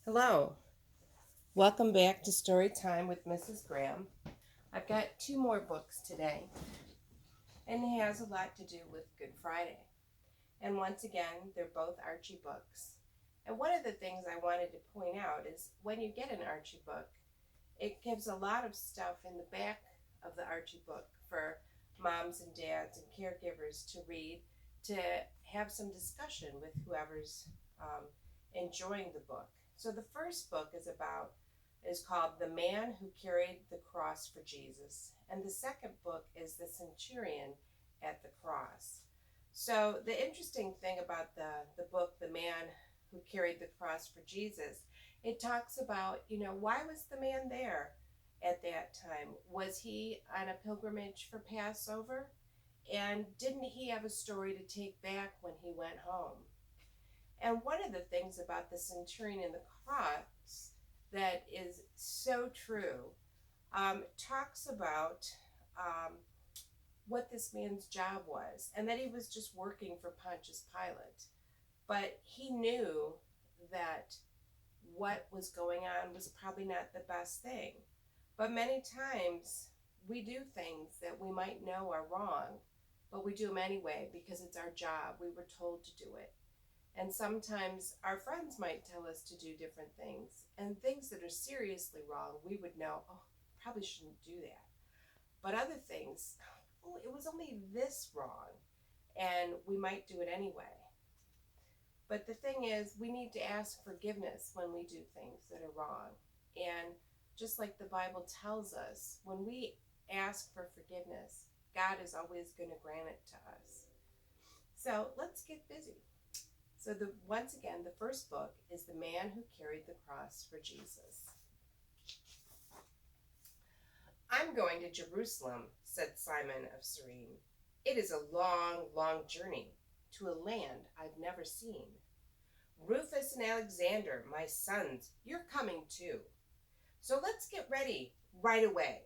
Hello, welcome back to Storytime with Mrs. Graham. I've got two more books today, and it has a lot to do with Good Friday. And once again, they're both Archie books. And one of the things I wanted to point out is when you get an Archie book, it gives a lot of stuff in the back of the Archie book for moms and dads and caregivers to read, to have some discussion with whoever's enjoying the book. So the first book is called The Man Who Carried the Cross for Jesus, and the second book is The Centurion at the Cross. So the interesting thing about the book, The Man Who Carried the Cross for Jesus, it talks about, why was the man there at that time? Was he on a pilgrimage for Passover? And didn't he have a story to take back when he went home? And one of the things about the centurion and the cross that is so true talks about what this man's job was, and that he was just working for Pontius Pilate. But he knew that what was going on was probably not the best thing. But many times we do things that we might know are wrong, but we do them anyway because it's our job. We were told to do it. And sometimes our friends might tell us to do different things, and things that are seriously wrong, we would know, oh, probably shouldn't do that. But other things, oh, it was only this wrong, and we might do it anyway. But the thing is, we need to ask forgiveness when we do things that are wrong. And just like the Bible tells us, when we ask for forgiveness, God is always going to grant it to us. So let's get busy. So once again, the first book is The Man Who Carried the Cross for Jesus. I'm going to Jerusalem, said Simon of Cyrene. It is a long, long journey to a land I've never seen. Rufus and Alexander, my sons, you're coming too. So let's get ready right away.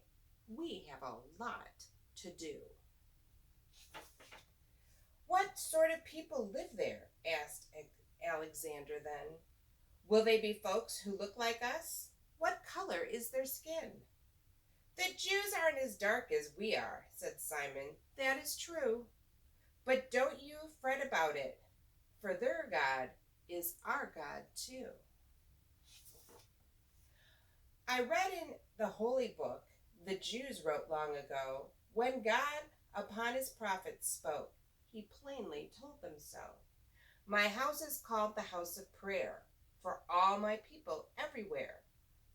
We have a lot to do. What sort of people live there? Asked Alexander then. Will they be folks who look like us? What color is their skin? The Jews aren't as dark as we are, said Simon. That is true. But don't you fret about it, for their God is our God too. I read in the holy book the Jews wrote long ago, when God upon his prophets spoke, he plainly told them so. My house is called the house of prayer for all my people everywhere.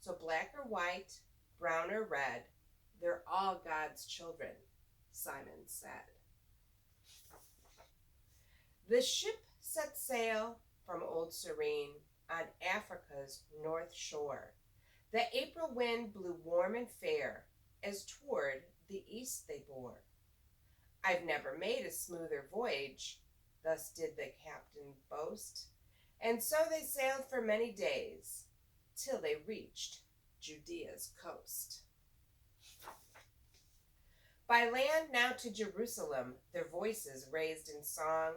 So black or white, brown or red, they're all God's children, Simon said. The ship set sail from Old Cyrene on Africa's north shore. The April wind blew warm and fair as toward the east they bore. I've never made a smoother voyage, thus did the captain boast, and so they sailed for many days, till they reached Judea's coast. By land now to Jerusalem, their voices raised in song,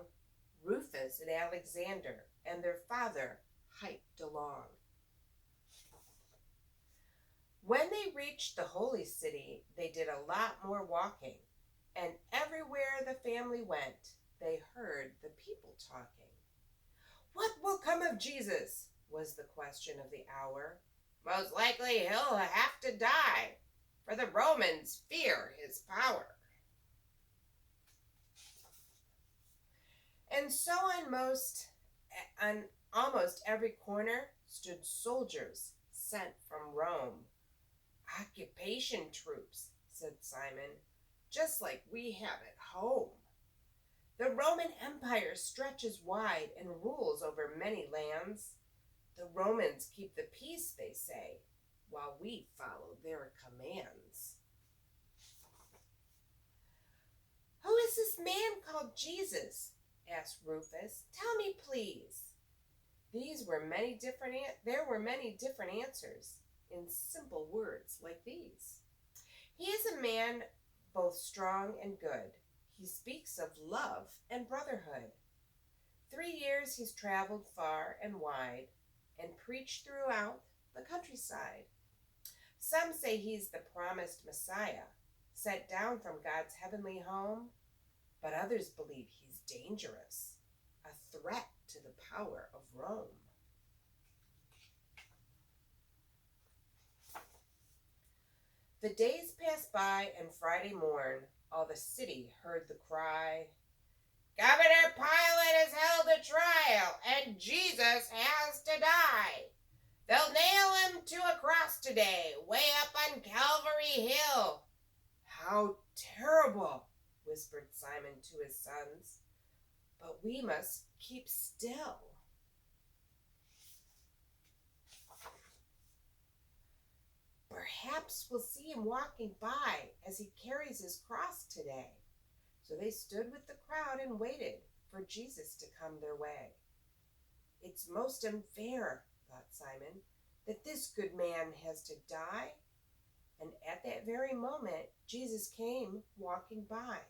Rufus and Alexander and their father hiked along. When they reached the holy city, they did a lot more walking, and everywhere the family went, they heard the people talking. What will come of Jesus? Was the question of the hour. Most likely he'll have to die, for the Romans fear his power. And so on almost every corner stood soldiers sent from Rome. Occupation troops, said Simon, just like we have at home. The Roman Empire stretches wide and rules over many lands. The Romans keep the peace, they say, while we follow their commands. Who is this man called Jesus? Asked Rufus. Tell me, please. There were many different answers in simple words like these. He is a man both strong and good. He speaks of love and brotherhood. 3 years he's traveled far and wide. and preach throughout the countryside. Some say he's the promised Messiah, sent down from God's heavenly home, but others believe he's dangerous, a threat to the power of Rome. The days passed by, and Friday morn, all the city heard the cry, "Governor Pilate has held a trial, and Jesus has to die. They'll nail him to a cross today, way up on Calvary Hill." "How terrible," whispered Simon to his sons. "But we must keep still." "Perhaps we'll see him walking by as he carries his cross today." So they stood with the crowd and waited for Jesus to come their way. "It's most unfair," thought Simon, "that this good man has to die." And at that very moment, Jesus came walking by.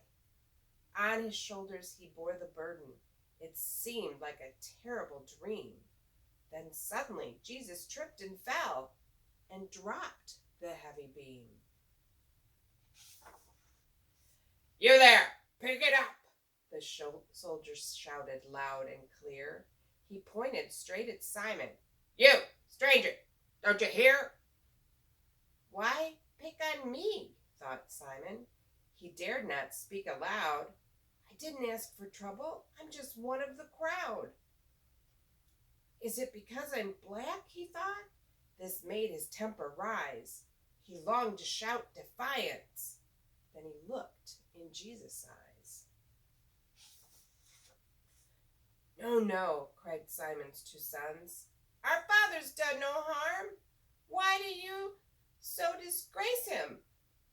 On his shoulders he bore the burden. It seemed like a terrible dream. Then suddenly Jesus tripped and fell and dropped the heavy beam. "You there, pick it up," the soldiers shouted loud and clear. He pointed straight at Simon. "You, stranger, don't you hear?" "Why pick on me?" thought Simon. He dared not speak aloud. "I didn't ask for trouble. I'm just one of the crowd." "Is it because I'm black?" he thought. This made his temper rise. He longed to shout defiance. Then he looked in Jesus' eyes. "No, no," cried Simon's two sons. "Our father's done no harm. Why do you so disgrace him?"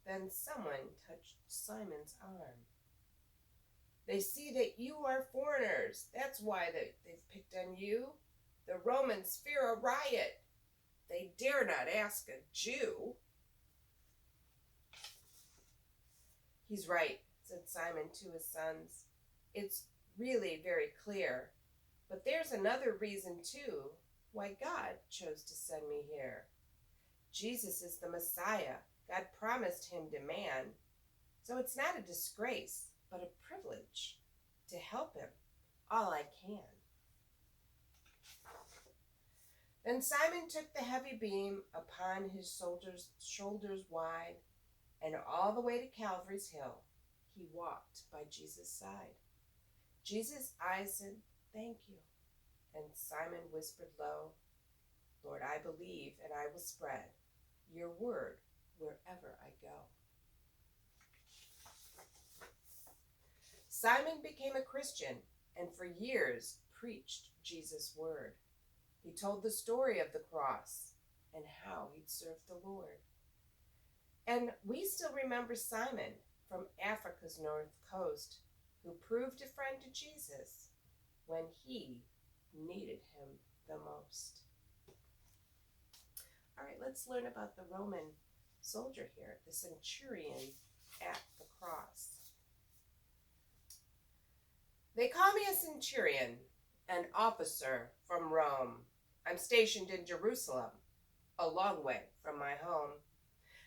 Then someone touched Simon's arm. "They see that you are foreigners. That's why they've picked on you. The Romans fear a riot. They dare not ask a Jew." "He's right," said Simon to his sons. "It's really very clear. But there's another reason, too, why God chose to send me here. Jesus is the Messiah. God promised him to man. So it's not a disgrace, but a privilege to help him all I can." Then Simon took the heavy beam upon his shoulders wide, and all the way to Calvary's Hill he walked by Jesus' side. Jesus' eyes said, "Thank you." And Simon whispered low, "Lord, I believe, and I will spread your word wherever I go." Simon became a Christian and for years preached Jesus' word. He told the story of the cross and how he'd served the Lord. And we still remember Simon from Africa's north coast, who proved a friend to Jesus when he needed him the most. All right, let's learn about the Roman soldier here, the centurion at the cross. "They call me a centurion, an officer from Rome. I'm stationed in Jerusalem, a long way from my home.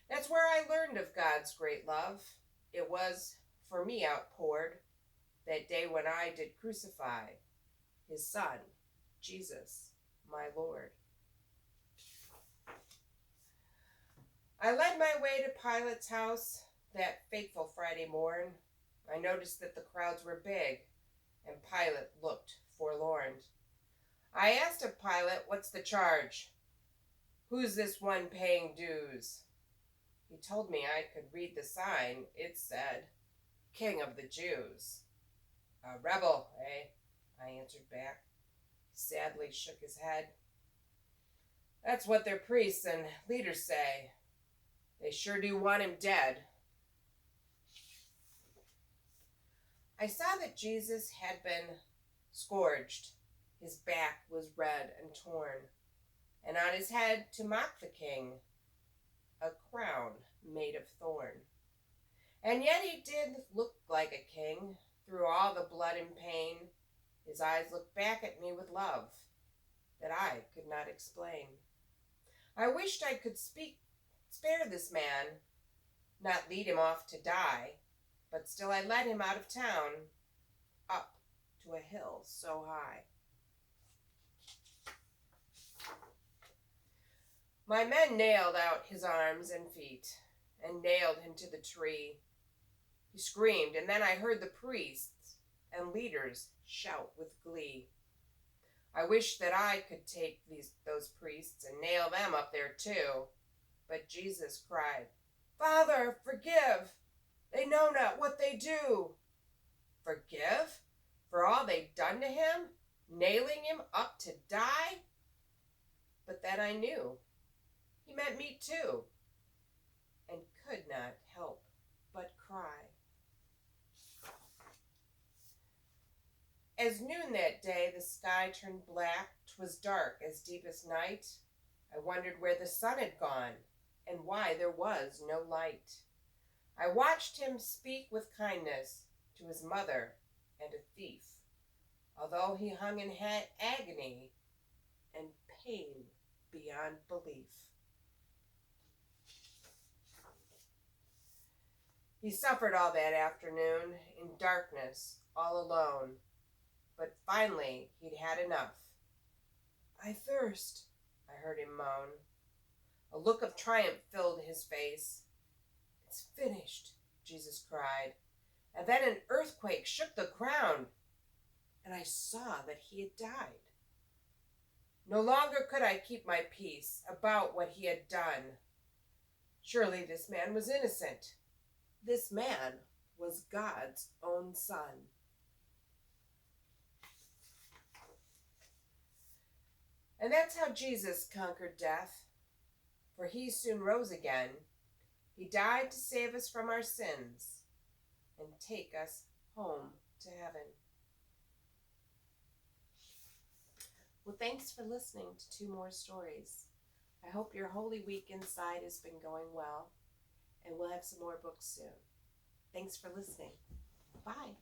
That's where I learned of God's great love. It was for me outpoured that day when I did crucify his son, Jesus, my Lord. I led my way to Pilate's house that fateful Friday morn. I noticed that the crowds were big, and Pilate looked forlorn. I asked of Pilate, 'What's the charge? Who's this one paying dues?' He told me I could read the sign. It said, 'King of the Jews.' 'A rebel, eh?' I answered back. He sadly shook his head. 'That's what their priests and leaders say. They sure do want him dead.' I saw that Jesus had been scourged. His back was red and torn, and on his head, to mock the king, a crown made of thorn. And yet he did look like a king. Through all the blood and pain, his eyes looked back at me with love. that I could not explain. I wished I could spare this man, not lead him off to die, but still I led him out of town, up to a hill so high. My men nailed out his arms and feet, and nailed him to the tree. He screamed, and then I heard the priests and leaders shout with glee. I wish that I could take those priests and nail them up there too. But Jesus cried, "Father, forgive! They know not what they do." Forgive? For all they'd done to him? Nailing him up to die? But then I knew he meant me too, and could not help but cry. As noon that day the sky turned black, 'twas dark as deepest night. I wondered where the sun had gone, and why there was no light. I watched him speak with kindness to his mother and a thief, although he hung in agony and pain beyond belief. He suffered all that afternoon in darkness, all alone, but finally he'd had enough. "I thirst," I heard him moan. A look of triumph filled his face. "It's finished," Jesus cried. And then an earthquake shook the ground, and I saw that he had died. No longer could I keep my peace about what he had done. Surely this man was innocent. This man was God's own son. And that's how Jesus conquered death, for he soon rose again. He died to save us from our sins and take us home to heaven. Well, thanks for listening to 2 more stories. I hope your Holy Week inside has been going well, and we'll have some more books soon. Thanks for listening. Bye.